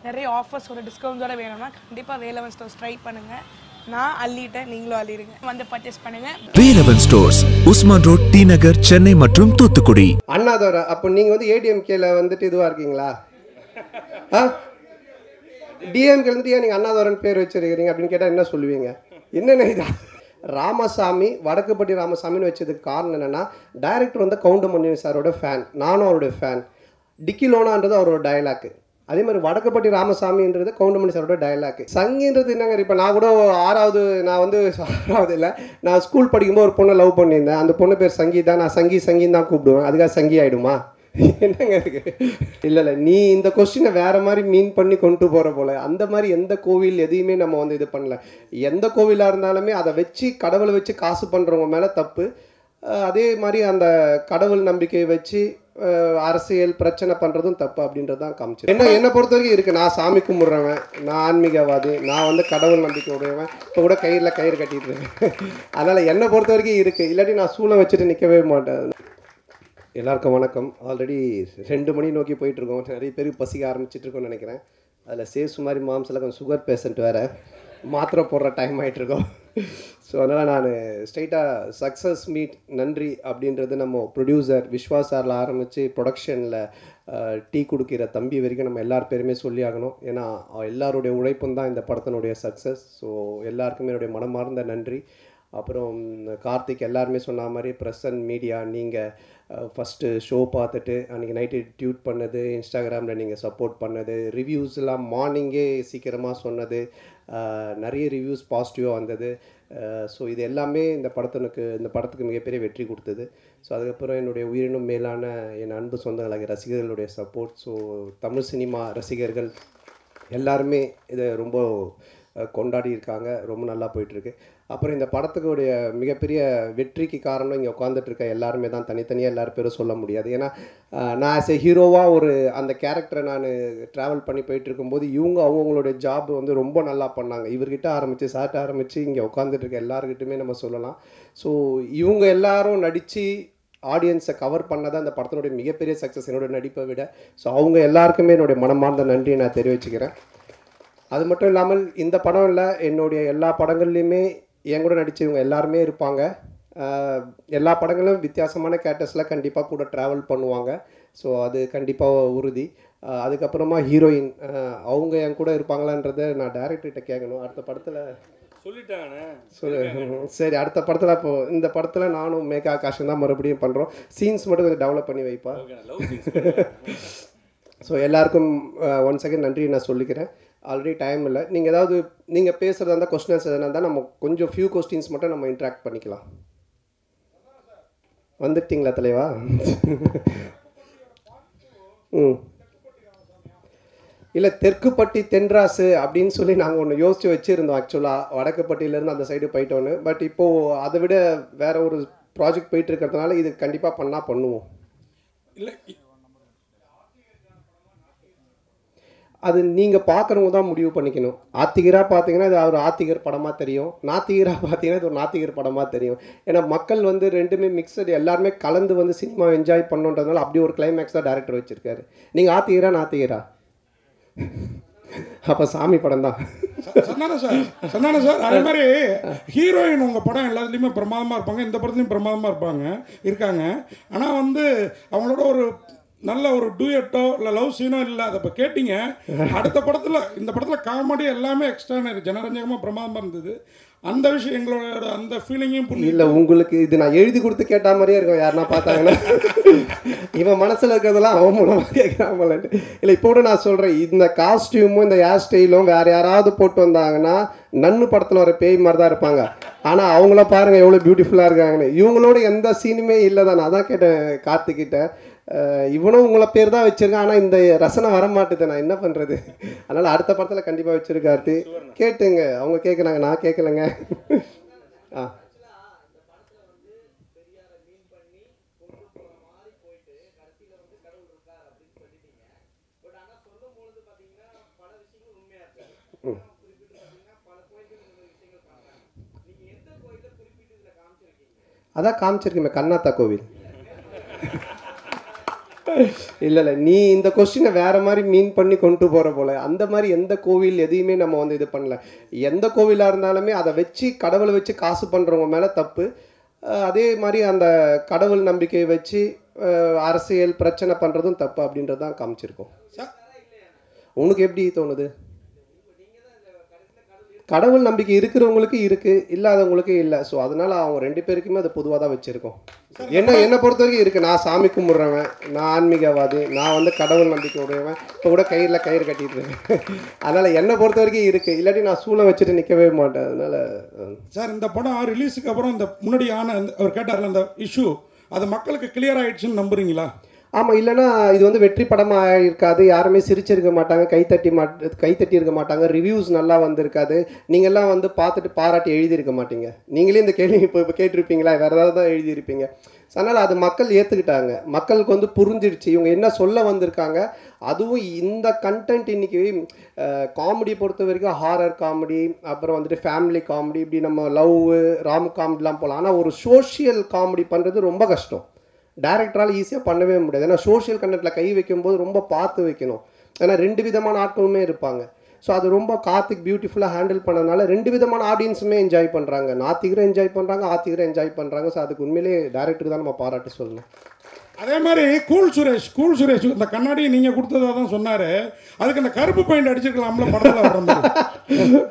நிறைய ஆஃபர்ஸோட டிஸ்கவுண்ட்ஸோட வேணும்னா கண்டிப்பாக வேலவன் ஸ்டோர்ஸ் ட்ரை பண்ணுங்கள். நான் அள்ளிட்டேன், நீங்களும் அள்ளிடுங்க. வந்து பர்ச்சேஸ் பண்ணுங்கள். Velavan stores, Usman road, T Nagar, Chennai மற்றும் தூத்துக்குடி. அண்ணாதோர அப்போ நீங்கள் வந்து ஏடிஎம்கேல வந்துட்டு இதுவாக இருக்கீங்களா? டிஎம்கே வந்துட்டு ஏன் நீங்கள் அண்ணாதோரன் பேர் வச்சிருக்கிறீங்க அப்படின்னு கேட்டால் என்ன சொல்லுவீங்க? என்னென்ன இதா ராமசாமி, வடக்குப்பட்டி ராமசாமின்னு வச்சதுக்கு காரணம் என்னென்னா, டைரக்டர் வந்து கவுண்டமணி சாரோட ஃபேன், நானும் அவருடைய ஃபேன். டிக்கிலோனான்றது அவரோட டயலாக்கு. அதே மாதிரி வடக்குப்பட்டி ராமசாமின்றது கவுண்டமணி சாரோட டயலாக்கு. சங்கின்றது என்னங்க, இப்போ நான் கூட நான் வந்து 6வது இல்லை, நான் ஸ்கூல் படிக்கும்போது ஒரு பொண்ணை லவ் பண்ணியிருந்தேன். அந்த பொண்ணு பேர் சங்கீதா. நான் சங்கின்னு தான் கூப்பிடுவேன். அதுக்காக சங்கி ஆகிடுமா? என்னங்க இருக்கு? இல்லை நீ இந்த கொஸ்டினை வேறு மாதிரி மீன் பண்ணி கொண்டு போகிற போல். அந்த மாதிரி எந்த கோவில் எதையுமே நம்ம வந்து இது பண்ணல. எந்த கோவிலாக இருந்தாலுமே அதை வச்சு கடவுளை வச்சு காசு பண்ணுறவங்க மேலே தப்பு. அதே மாதிரி அந்த கடவுள் நம்பிக்கையை வச்சு அரசியல் பிரச்சனை பண்ணுறதும் தப்பு அப்படின்றது தான் காமிச்சு. என்னை பொறுத்த வரைக்கும் இருக்குது. நான் சாமி கும்பிட்றவன், நான் ஆன்மீகவாதி, நான் வந்து கடவுள் நம்பிக்கை உடையவன். இப்போ கூட கயிறு கட்டிட்டு இருக்கேன். அதனால் என்னை பொறுத்த வரைக்கும் இருக்குது. இல்லாட்டி நான் சூளை வச்சுட்டு நிற்கவே மாட்டேன். எல்லாருக்கும் வணக்கம். ஆல்ரெடி 2 மணி நோக்கி போயிட்டுருக்கோம். நிறைய பேருக்கு பசிக்க ஆரம்பிச்சிட்ருக்கோன்னு நினைக்கிறேன். அதில் சேசு மாதிரி மாம்சில் கொஞ்சம் சுகர் பேஷண்ட் வேறு, மாத்திரை போடுற டைம் ஆகிட்டுருக்கோம். ஸோ அதனால் நான் ஸ்ட்ரைட்டாக சக்ஸஸ் மீட் நன்றி அப்படின்றது நம்ம ப்ரொடியூசர் விஸ்வா சாரில் ஆரம்பித்து ப்ரொடக்ஷனில் டீ கொடுக்கிற தம்பி வரைக்கும் நம்ம எல்லார் பேருமே சொல்லி ஆகணும். ஏன்னா எல்லாருடைய உழைப்பும் தான் இந்த படத்தினுடைய சக்ஸஸ். ஸோ எல்லாருக்குமே என்னுடைய மனமார்ந்த நன்றி. அப்புறம் கார்த்திக் எல்லாருமே சொன்ன மாதிரி ப்ரெஸ் அண்ட் மீடியா, நீங்கள் ஃபஸ்ட்டு ஷோ பார்த்துட்டு அன்றைக்கி நைட்டு டியூட் பண்ணது, இன்ஸ்டாகிராமில் நீங்கள் சப்போர்ட் பண்ணது, ரிவ்யூஸ்லாம் மார்னிங்கே சீக்கிரமாக சொன்னது, நிறைய ரிவ்யூஸ் பாசிட்டிவாக வந்தது. ஸோ இது எல்லாமே இந்த படத்துக்கு மிகப்பெரிய வெற்றி கொடுத்தது. ஸோ அதுக்கப்புறம் என்னுடைய உயிரினும் மேலான என் அன்பு சொந்தங்களாகிய ரசிகர்களுடைய சப்போர்ட். ஸோ தமிழ் சினிமா ரசிகர்கள் எல்லாருமே இதை ரொம்ப கொண்டாடி இருக்காங்க. ரொம்ப நல்லா போயிட்டுருக்கு. அப்புறம் இந்த படத்துக்குடைய மிகப்பெரிய வெற்றிக்கு காரணம் இங்கே உட்காந்துட்ருக்க எல்லாருமே தான். தனித்தனியாக எல்லாரும் பேரும் சொல்ல முடியாது. ஏன்னா நான் ஆஸ் எ ஹீரோவாக அந்த கேரக்டரை நான் ட்ராவல் பண்ணி போயிட்டுருக்கும்போது இவங்க அவங்களுடைய ஜாப் வந்து ரொம்ப நல்லா பண்ணாங்க. இவர்கிட்ட ஆரம்பித்து சார்ட்ட ஆரம்பித்து இங்கே உட்காந்துட்ருக்க எல்லாருக்கிட்டுமே நம்ம சொல்லலாம். ஸோ இவங்க எல்லாரும் நடித்து ஆடியன்ஸை கவர் பண்ணதான் அந்த படத்தினுடைய மிகப்பெரிய சக்ஸஸ், என்னோடய நடிப்பை விட. ஸோ அவங்க எல்லாருக்குமே என்னுடைய மனமார்ந்த நன்றியை நான் தெரிவிச்சுக்கிறேன். அது மட்டும் இல்லாமல் இந்த படம் இல்லை, என்னுடைய எல்லா படங்கள்லையுமே என் கூட நடித்தவங்க எல்லாருமே இருப்பாங்க. எல்லா படங்களும் வித்தியாசமான கேரக்டர்ஸில் கண்டிப்பாக கூட ட்ராவல் பண்ணுவாங்க. ஸோ அது கண்டிப்பாக உறுதி. அதுக்கப்புறமா ஹீரோயின் அவங்க என் கூட இருப்பாங்களான்றதை நான் டைரக்டர்கிட்ட கேட்கணும். அடுத்த படத்தில் சொல்லிட்டாங்கண்ணே. சரி, அடுத்த படத்தில் இப்போது இந்த படத்தில் நானும் மேகா ஆகாஷும் தான் மறுபடியும் பண்ணுறோம். சீன்ஸ் மட்டும் கொஞ்சம் டெவலப் பண்ணி வைப்பா. ஸோ எல்லாருக்கும் ஒன் செகண்ட் நன்றி நான் சொல்லிக்கிறேன். ஆல்ரெடி டைம் இல்லை. நீங்கள் பேசுகிறதா இருந்தால் கொஸ்டின்ஸ் எதனா இருந்தால் நம்ம கொஞ்சம் ஃபியூ கொஸ்டின்ஸ் மட்டும் நம்ம இன்ட்ராக்ட் பண்ணிக்கலாம். வந்துட்டீங்களா தலைவா? இல்லை, தெற்குப்பட்டி தென்ராசு அப்படின்னு சொல்லி நாங்கள் ஒன்று யோசித்து வச்சுருந்தோம். ஆக்சுவலாக வடக்குப்பட்டியிலேருந்து அந்த சைடு போயிட்டோன்னு. பட் இப்போது அதை விட வேறு ஒரு ப்ராஜெக்ட் போயிட்டு இருக்கிறதுனால இது கண்டிப்பாக பண்ணுவோம். இல்லை, அது நீங்கள் பார்க்குறவங்க தான் முடிவு பண்ணிக்கணும். ஆத்திகராக பார்த்தீங்கன்னா இது ஒரு ஆத்திகர் படமாக தெரியும், நாத்திகராக பார்த்தீங்கன்னா இது ஒரு நாத்திகர் படமாக தெரியும். ஏன்னா மக்கள் வந்து ரெண்டுமே மிக்சடு, எல்லாருமே கலந்து வந்து சினிமா என்ஜாய் பண்ணுன்றதுனால அப்படி ஒரு கிளைமேக்ஸ் தான் டேரக்டர் வச்சுருக்காரு. நீங்கள் ஆத்திகரா நாத்திகரா? அப்போ சாமி படம் தான். சொன்னானே சார். அதே மாதிரி ஹீரோயின் உங்கள் படம் எல்லாத்துலேயுமே பிரமாதமாக இருப்பாங்க, இந்த படத்துலையும் பிரமாதமாக இருக்காங்க. ஆனால் வந்து அவங்களோட ஒரு நல்ல ஒரு டூயட்டோ இல்லை லவ் சீனோ இல்லை. அதை இப்போ கேட்டிங்க. அடுத்த படத்தில் இந்த படத்தில் காமெடி எல்லாமே எக்ஸ்ட்ரானரி ஜனரஞ்சகமாக பிரமாதமாக இருந்தது. அந்த விஷயம் எங்களோட அந்த ஃபீலிங்கையும் புரியல. இல்லை, உங்களுக்கு இது நான் எழுதி கொடுத்து கேட்ட மாதிரியே இருக்கும். யாருன்னா பார்த்தாங்கன்னா இவன் மனசில் இருக்கிறதெல்லாம் அவன் மூலமாக கேட்குறாங்களான்ட்டு. இல்லை, இப்போ கூட நான் சொல்கிறேன், இந்த காஸ்டியூமும் இந்த ஹேர் ஸ்டைலும் வேறு யாராவது போட்டு வந்தாங்கன்னா நன்னு படத்தில் வர பேய் மாதிரி தான் இருப்பாங்க. ஆனால் அவங்கள பாருங்கள் எவ்வளோ பியூட்டிஃபுல்லாக இருக்காங்கன்னு. இவங்களோட எந்த சீனுமே இல்லை தான். நான் அதான் கேட்டேன் கார்த்திக்கிட்ட, இவனும் உங்களை பேர் தான் வச்சுருக்கான், ஆனால் இந்த ரசனை வர மாட்டுது, நான் என்ன பண்ணுறது? அதனால் அடுத்த படத்தில் கண்டிப்பாக வச்சுருக்கார்த்தி. கேட்டுங்க, அவங்க கேட்குறாங்க, நான் கேட்கலைங்க. அதான் காமிச்சிருக்கேன், கண்ணாத்தா கோவில். இல்லை நீ இந்த கொஸ்டினை வேற மாதிரி மீன் பண்ணி கொண்டு போகிற போல. அந்த மாதிரி எந்த கோவில் எதையுமே நம்ம வந்து இது பண்ணல. எந்த கோவிலாக இருந்தாலுமே அதை வச்சு கடவுளை வச்சு காசு பண்ணுறவங்க மேலே தப்பு. அதே மாதிரி அந்த கடவுள் நம்பிக்கையை வச்சு அரசியல் பிரச்சனை பண்ணுறதும் தப்பு அப்படின்றது தான் காமிச்சிருக்கோம். உனக்கு எப்படி தோணுது? கடவுள் நம்பிக்கை இருக்கிறவங்களுக்கு இருக்குது, இல்லாதவங்களுக்கு இல்லை. ஸோ அதனால் அவங்க 2 பேருக்குமே அதை பொதுவாக தான் வச்சுருக்கோம். என்னை பொறுத்த வரைக்கும் இருக்குது. நான் சாமி கும்பிட்றவன், நான் ஆன்மீகவாதி, நான் வந்து கடவுள் நம்பிக்கை உடையவன். இப்போ கூட கயிறு கட்டிட்டு இருக்கேன். அதனால் என்னை பொறுத்த வரைக்கும் இருக்குது. இல்லாட்டி நான் சூளை வச்சுட்டு நிற்கவே மாட்டேன். அதனால் சார் இந்த படம் ரிலீஸுக்கு அப்புறம் இந்த முன்னாடி அவர் கேட்டார்ல அந்த இஷ்யூ அது மக்களுக்கு கிளியர் ஆகிடுச்சுன்னு நம்புறீங்களா? ஆமாம். இல்லைனா இது வந்து வெற்றி படமாக இருக்காது, யாருமே சிரிச்சிருக்க மாட்டாங்க, கைத்தட்டி இருக்க மாட்டாங்க, ரிவ்யூஸ் நல்லா வந்திருக்காது, நீங்கள்லாம் வந்து பார்த்துட்டு பாராட்டி எழுதியிருக்க மாட்டீங்க. நீங்களே இந்த கேள்வி இப்போ கேட்டிருப்பீங்களா, வேறு ஏதாவது தான் எழுதியிருப்பீங்க. அதனால் அது மக்கள் ஏற்றுக்கிட்டாங்க, மக்களுக்கு வந்து புரிஞ்சிடுச்சு இவங்க என்ன சொல்ல வந்திருக்காங்க. அதுவும் இந்த கண்டென்ட் இன்றைக்கி காமெடி பொறுத்த வரைக்கும் ஹாரர் காமெடி, அப்புறம் வந்துட்டு ஃபேமிலி காமெடி, இப்படி நம்ம லவ் ராம் காமெடிலாம் போகலாம். ஆனால் ஒரு சோஷியல் காமெடி பண்ணுறது ரொம்ப கஷ்டம். டைரக்டரால் ஈஸியாக பண்ணவே முடியாது. ஏன்னா சோஷியல் கண்டென்ட்டில் கை வைக்கும்போது ரொம்ப பார்த்து வைக்கணும். ஏன்னா 2 விதமான ஆட்களுமே இருப்பாங்க. ஸோ அது ரொம்ப கார்த்திக் பியூட்டிஃபுல்லாக ஹேண்டில் பண்ணதுனால 2 விதமான ஆடியன்ஸுமே என்ஜாய் பண்ணுறாங்க. நாத்திகரும் என்ஜாய் பண்ணுறாங்க, ஆத்திகரும் என்ஜாய் பண்ணுறாங்க. ஸோ அதுக்கு உண்மையிலே டேரக்டருக்கு தான் நம்ம பாராட்டு சொல்லணும். அதே மாதிரி கூல் சுரேஷ் இந்த கண்ணாடியை நீங்கள் கொடுத்ததாக தான் சொன்னார். அதுக்கு அந்த கருப்பு பெயிண்ட் அடிச்சிருக்கலாம்ல படத்தில் வர மாதிரி.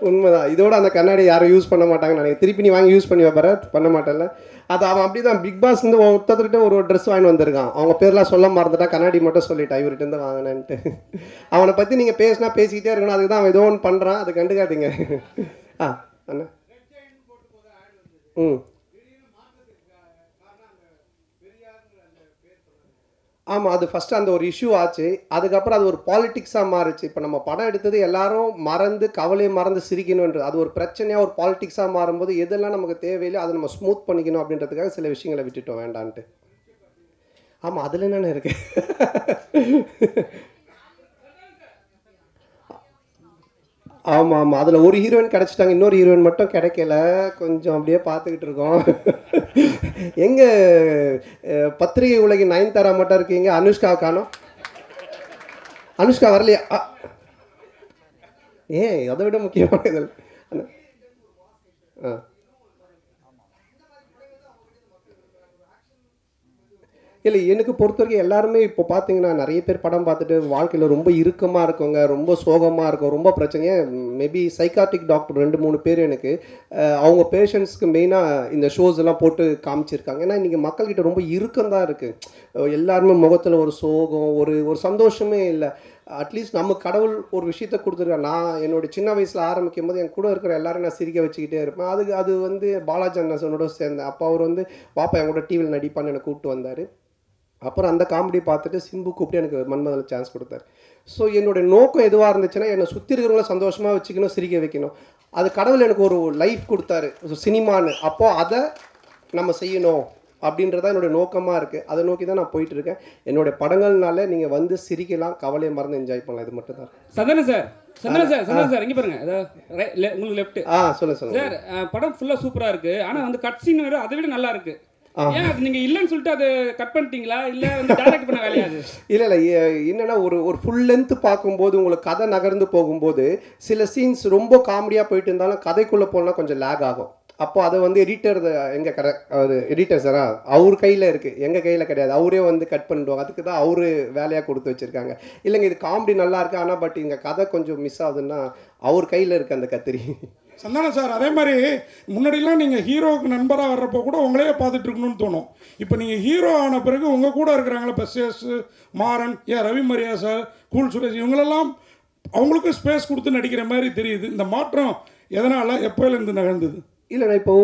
உண்மைதான். இதோட அந்த கண்ணாடி யாரும் யூஸ் பண்ண மாட்டாங்கன்னு நினைக்கிறேன். திருப்பி நீ வாங்கி யூஸ் பண்ணி வைப்பற பண்ண மாட்டேன்ல. அது அவன் அப்படி தான் பிக் பாஸ் வந்து ஒருத்தர்கிட்ட ஒரு ட்ரெஸ் வாங்கி வந்திருக்கான். அவங்க பேர்லாம் சொல்ல மறந்துட்டா, கண்ணாடி மட்டும் சொல்லிட்டான் இவர்கிட்ட வாங்கினேன்ட்டு. அவனை பற்றி நீங்கள் பேசிக்கிட்டே இருக்கணும். அதுக்கு தான் அவன் ஏதோ ஒன்று பண்ணுறான், அது கண்டுக்காதீங்க. அண்ணா ஆமாம். அது ஃபஸ்ட்டு அந்த ஒரு இஷ்யூ ஆச்சு. அதுக்கப்புறம் அது ஒரு பாலிட்டிக்ஸாக மாறுச்சு. இப்போ நம்ம படம் எடுத்தது எல்லாரும் மறந்து கவலையை மறந்து சிரிக்கணுன்றது அது ஒரு பிரச்சனையாக ஒரு பாலிட்டிக்ஸாக மாறும்போது எதெல்லாம் நமக்கு தேவையில்லை அதை நம்ம ஸ்மூத் பண்ணிக்கணும் அப்படின்றதுக்காக சில விஷயங்களை விட்டுட்டோம் வேண்டான்ட்டு. ஆமாம், அதில் என்னென்ன இருக்கு. ஆமாம், அதில் ஒரு ஹீரோயின் கிடச்சிட்டாங்க, இன்னொரு ஹீரோயின் மட்டும் கிடைக்கல. கொஞ்சம் அப்படியே பார்த்துக்கிட்டு இருக்கோம். எங்கே பத்திரிகை உலகின் நயன்தாரா மட்டும் இருக்கீங்க, அனுஷ்கா காணோம். அனுஷ்கா வரலையா? ஏன் அதை விட முக்கியமான இதில் இல்லை, எனக்கு பொறுத்த வரைக்கும் எல்லாருமே இப்போ பார்த்தீங்கன்னா நிறைய பேர் படம் பார்த்துட்டு வாழ்க்கையில் ரொம்ப இறுக்கமாக இருக்கவங்க, ரொம்ப சோகமாக இருக்கும், ரொம்ப பிரச்சனையாக மேபி சைக்காட்டிக் டாக்டர் 2-3 பேர் எனக்கு அவங்க பேஷண்ட்ஸ்க்கு மெயினாக இந்த ஷோஸ் எல்லாம் போட்டு காமிச்சிருக்காங்க. ஏன்னா இன்றைக்கி மக்கள்கிட்ட ரொம்ப இறுக்கம் தான் இருக்குது. எல்லாருமே முகத்தில் ஒரு சோகம், ஒரு சந்தோஷமே இல்லை. அட்லீஸ்ட் நம்ம கடவுள் ஒரு விஷயத்த கொடுத்துருக்கேன். நான் என்னோடய சின்ன வயசில் ஆரம்பிக்கும் போது என் கூட இருக்கிற எல்லாரும் நான் சிரிக்க வச்சுக்கிட்டே இருப்பேன். அது வந்து பாலாஜி அண்ணனோட சேர்ந்தேன். அப்போ அவர் வந்து பாப்பா என் கூட டிவியில் நடிப்பான்னு எனக்கு கூப்பிட்டு வந்தார். அப்புறம் அந்த காமெடி பார்த்துட்டு சிம்பு கூப்பிட்டு எனக்கு மன்மதனில் சான்ஸ் கொடுத்தாரு. ஸோ என்னுடைய நோக்கம் எதுவாக இருந்துச்சுன்னா என்னை சுற்றி இருக்கிறவங்கள சந்தோஷமாக வச்சுக்கணும், சிரிக்க வைக்கணும். அது கடவுள் எனக்கு ஒரு லைஃப் கொடுத்தாரு சினிமான்னு. அப்போது அதை நம்ம செய்யணும் அப்படின்றதான் என்னுடைய நோக்கமாக இருக்குது. அதை நோக்கி தான் நான் போயிட்டுருக்கேன். என்னுடைய படங்கள்னால நீங்கள் வந்து சிரிக்கலாம், கவலையை மறந்து என்ஜாய் பண்ணலாம். இது மட்டும் தான். சந்தன சார் இங்கே பாருங்க, உங்களுக்கு லெஃப்ட். சொல்லுங்க சார். படம் ஃபுல்லாக சூப்பராக இருக்குது. ஆனால் வந்து கட் சீன் வேறு அதை விட நல்லா இருக்குது. ஏன் அது நீங்க இல்லன்னு சொல்லிட்டு அது கட் பண்ணிட்டீங்களா, இல்ல வந்து டைரக்ட் பண்ண வேலையா? அது இல்ல என்னன்னா ஒரு ஃபுல் லென்த் பார்க்கும்போது உங்களுக்கு கதை நகர்ந்து போகும்போது சில சீன்ஸ் ரொம்ப காமெடியா போயிட்டு இருந்தாலும் கதைக்குள்ள போனா கொஞ்சம் லேக் ஆகும். அப்போ அதை வந்து எடிட்டர் எங்கே அவர் எடிட்டர் சாரா அவர் கையில் இருக்குது, எங்கள் கையில் கிடையாது. அவரே வந்து கட் பண்ணிடுவாங்க. அதுக்கு தான் அவரு வேலையாக கொடுத்து வச்சுருக்காங்க. இல்லைங்க இது காமெடி நல்லா இருக்குது, ஆனால் பட் இங்கே கதை கொஞ்சம் மிஸ் ஆகுதுன்னா அவர் கையில் இருக்குது அந்த கத்திரி. சந்தானம் சார், அதே மாதிரி முன்னாடிலாம் நீங்கள் ஹீரோவுக்கு நண்பராக வர்றப்போ கூட உங்களையே பார்த்துட்டு இருக்கணும்னு தோணும். இப்போ நீங்கள் ஹீரோ ஆன பிறகு உங்கள் கூட இருக்கிறாங்களா பெஸ்ஸஸ், மாறன், ரவி மரியா சார், கூல் சுரேஷ், இவங்களெல்லாம் அவங்களுக்கும் ஸ்பேஸ் கொடுத்து நடிக்கிற மாதிரி தெரியுது. இந்த மாற்றம் எதனால் எப்போலேருந்து நிகழ்ந்தது? இல்லைண்ணா, இப்போ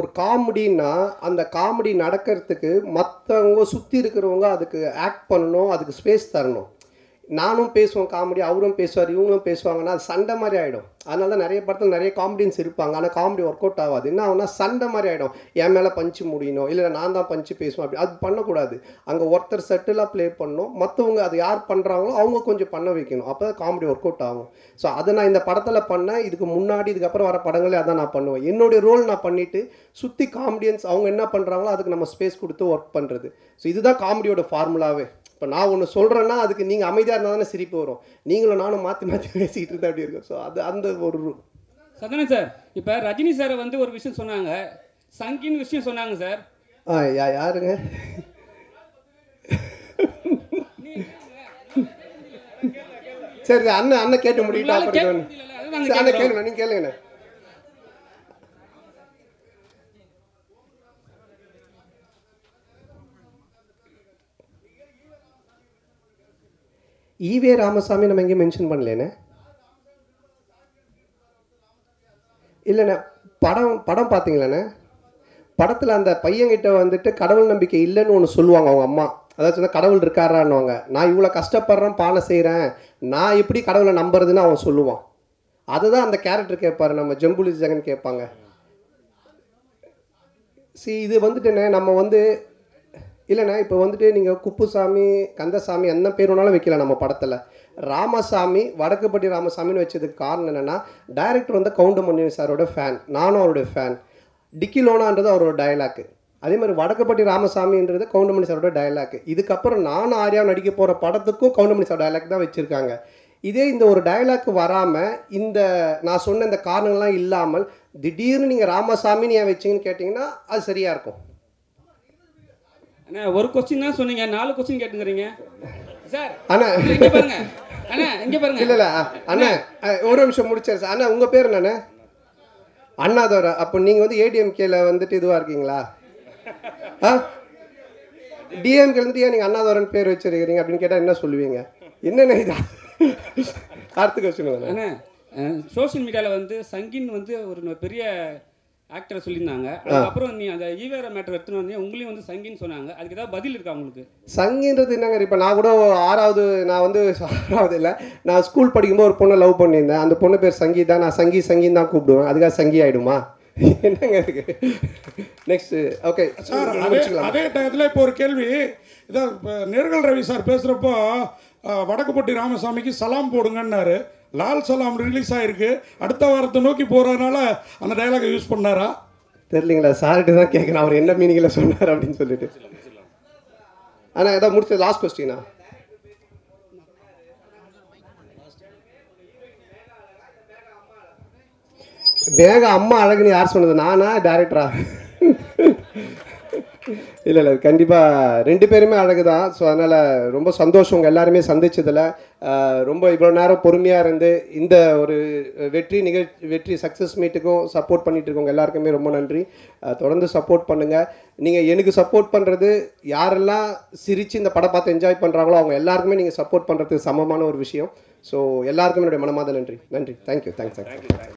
ஒரு காமெடின்னா அந்த காமெடி நடக்கிறதுக்கு மற்றவங்க சுற்றி இருக்கிறவங்க அதுக்கு ஆக்ட் பண்ணணும், அதுக்கு ஸ்பேஸ் தரணும். நானும் பேசுவேன் காமெடி, அவரும் பேசுவார், இவங்களும் பேசுவாங்கன்னா அது சண்டை மாதிரி ஆகிடும். அதனால தான் நிறைய படத்தில் நிறைய காமெடியன்ஸ் இருப்பாங்க, ஆனால் காமெடி ஒர்க் அவுட் ஆகாது. என்ன ஆகுனா சண்டை மாதிரி ஆகிடும். என் மேலே பஞ்சு முடியணும், இல்லை நான் தான் பஞ்சு பேசுவேன், அப்படி அது பண்ணக்கூடாது. அங்கே ஒருத்தர் செட்டிலாக ப்ளே பண்ணணும், மற்றவங்க அது யார் பண்ணுறாங்களோ அவங்க கொஞ்சம் பண்ண வைக்கணும். அப்போ தான் காமெடி ஒர்க் அவுட் ஆகும். ஸோ அதை நான் இந்த படத்தில் பண்ணேன். இதுக்கு முன்னாடி இதுக்கப்புறம் வர படங்களே அதான் நான் பண்ணுவேன். என்னுடைய ரோல் நான் பண்ணிவிட்டு சுற்றி காமெடியன்ஸ் அவங்க என்ன பண்ணுறாங்களோ அதுக்கு நம்ம ஸ்பேஸ் கொடுத்து ஒர்க் பண்ணுறது. ஸோ இதுதான் காமெடியோட ஃபார்முலாவே. இப்போ நான் ஒன்று சொல்கிறேன்னா அதுக்கு நீங்கள் அமைதியாக இருந்தால் தானே சிரிப்பு வரும். நீங்களும் நானும் மாற்றி மாற்றி பேசிக்கிட்டு இருந்தால் அப்படி இருக்கும். ஸோ அது அந்த ஒரு சந்தானம் சார், இப்போ ரஜினி சார் வந்து ஒரு விஷயம் சொன்னாங்க, சங்கின்னு விஷயம் சொன்னாங்க சார். யாருங்க? சரி அண்ணன் கேட்டு முடிக்கிட்டா அப்புறம் அண்ணன் கேளுங்க, நீங்கள் கேளுங்கண்ணே. ஈவே ராமசாமி நம்ம எங்கேயும் மென்ஷன் பண்ணலேண்ணே. இல்லைண்ணே, படம் பார்த்தீங்களாண்ணே? படத்தில் அந்த பையன்கிட்ட வந்துட்டு கடவுள் நம்பிக்கை இல்லைன்னு ஒன்று சொல்லுவாங்க அவங்க அம்மா. அதாச்சும் கடவுள் இருக்காரான்னுவாங்க. நான் இவ்வளோ கஷ்டப்படுறேன், பானை செய்கிறேன், நான் எப்படி கடவுளை நம்புறதுன்னு அவன் சொல்லுவான். அதுதான் அந்த கேரக்டர் கேட்பாரு, நம்ம ஜம்புலி ஜெகன் கேட்பாங்க. இது வந்துட்டுண்ணே நம்ம வந்து இல்லைண்ணா, இப்போ வந்துட்டு நீங்கள் குப்புசாமி, கந்தசாமி என்ன பேர் வேணாலும் வைக்கலாம் நம்ம படத்தில். ராமசாமி, வடக்குப்பட்டி ராமசாமின்னு வச்சதுக்கு காரணம் என்னென்னா, டைரக்டர் வந்து கவுண்டமணி சாரோட ஃபேன், நானும் அவருடைய ஃபேன். டிக்கிலோனான்றது அவரோட டயலாக்கு. அதே மாதிரி வடக்குப்பட்டி ராமசாமின்றது கவுண்டமணி சாரோட டயலாக்கு. இதுக்கப்புறம் நானும் ஆர்யா நடிக்க போகிற படத்துக்கும் கவுண்டமணி சார் டயலாக் தான் வச்சுருக்காங்க. இதே இந்த ஒரு டயலாக் வராமல், இந்த நான் சொன்ன இந்த காரணங்கள்லாம் இல்லாமல் திடீர்னு நீங்கள் ராமசாமின்னு ஏன் வச்சிங்கன்னு கேட்டிங்கன்னா அது சரியாக இருக்கும். அண்ணா ஒரு கொஸ்டின் தான் சொன்னீங்க, 4 கொஸ்டின் கேட்டுக்கிறீங்க சார். அண்ணா இங்கே பாருங்க, அண்ணா இங்கே பாருங்க. இல்லை அண்ணா ஒரு நிமிஷம் முடிச்சார் சார். அண்ணா உங்கள் பேர் என்னண்ணே? அண்ணாதோரா. அப்போ நீங்கள் வந்து ஏடிஎம்கேல வந்துட்டு இதுவாக இருக்கீங்களா? டிஎம்கே வந்துட்டு ஏன் நீங்கள் அண்ணாதோரன் பேர் வச்சிருக்கிறீங்க அப்படின்னு கேட்டால் என்ன சொல்லுவீங்க? என்னென்ன இதா அடுத்த கொஸ்டின். அண்ணா சோஷியல் மீடியாவில் வந்து சங்கின் வந்து ஒரு பெரிய ஆக்டரை சொல்லியிருந்தாங்க. அதுக்கப்புறம் நீ அந்த ஈவேரா மேட்டர் எடுத்துன்னு வந்து உங்களையும் வந்து சங்கின்னு சொன்னாங்க. அதுக்கு ஏதாவது பதில் இருக்கா உங்களுக்கு? சங்கின்றது என்னங்க? இப்போ நான் கூட 6வது, நான் வந்து 6வது இல்லை, நான் ஸ்கூல் படிக்கும்போது ஒரு பொண்ணை லவ் பண்ணியிருந்தேன். அந்த பொண்ணு பேர் சங்கீதா. நான் சங்கின்னு தான் கூப்பிடுவேன். அதுக்காக சங்கி ஆகிடுமா? என்னங்க இருக்கு? நெக்ஸ்ட் ஓகே சார், அதே டயத்தில் இப்போ ஒரு கேள்வி. இதான் நேர்கள் ரவி சார் பேசுகிறப்போ வடக்குப்பட்டி ராமசாமிக்கு சலாம் போடுங்கன்னாரு. லால் சலாம் ரிலீஸ் ஆகிருக்கு, அடுத்த வாரத்தை நோக்கி போகிறதுனால அந்த டைலாகை யூஸ் பண்ணாரா தெரியலீங்களா? சார்கிட்ட தான் கேட்குறேன் அவர் என்ன மீனிங்கில் சொன்னார் அப்படின்னு சொல்லிட்டு. ஆனால் ஏதாவது முடிச்சது லாஸ்ட் கொஸ்டினா? மேக அம்மா அழகுன்னு யார் சொன்னது? நானா டேரக்டரா? இல்லை கண்டிப்பாக 2 பேருமே அழகு தான். ஸோ அதனால் ரொம்ப சந்தோஷம் உங்கள் எல்லாருமே சந்திச்சதில். ரொம்ப இவ்வளோ நேரம் பொறுமையாக இருந்து இந்த ஒரு வெற்றி சக்ஸஸ் மீட்டுக்கும் சப்போர்ட் பண்ணிட்டு இருக்கவங்க எல்லாருக்குமே ரொம்ப நன்றி. தொடர்ந்து சப்போர்ட் பண்ணுங்கள். நீங்கள் எனக்கு சப்போர்ட் பண்ணுறது, யாரெல்லாம் சிரித்து இந்த படம் பார்த்து என்ஜாய் பண்ணுறாங்களோ அவங்க எல்லாருக்குமே நீங்கள் சப்போர்ட் பண்ணுறதுக்கு சமமான ஒரு விஷயம். ஸோ எல்லாருக்குமே என்னுடைய மனமார்ந்த நன்றி. தேங்க்யூ.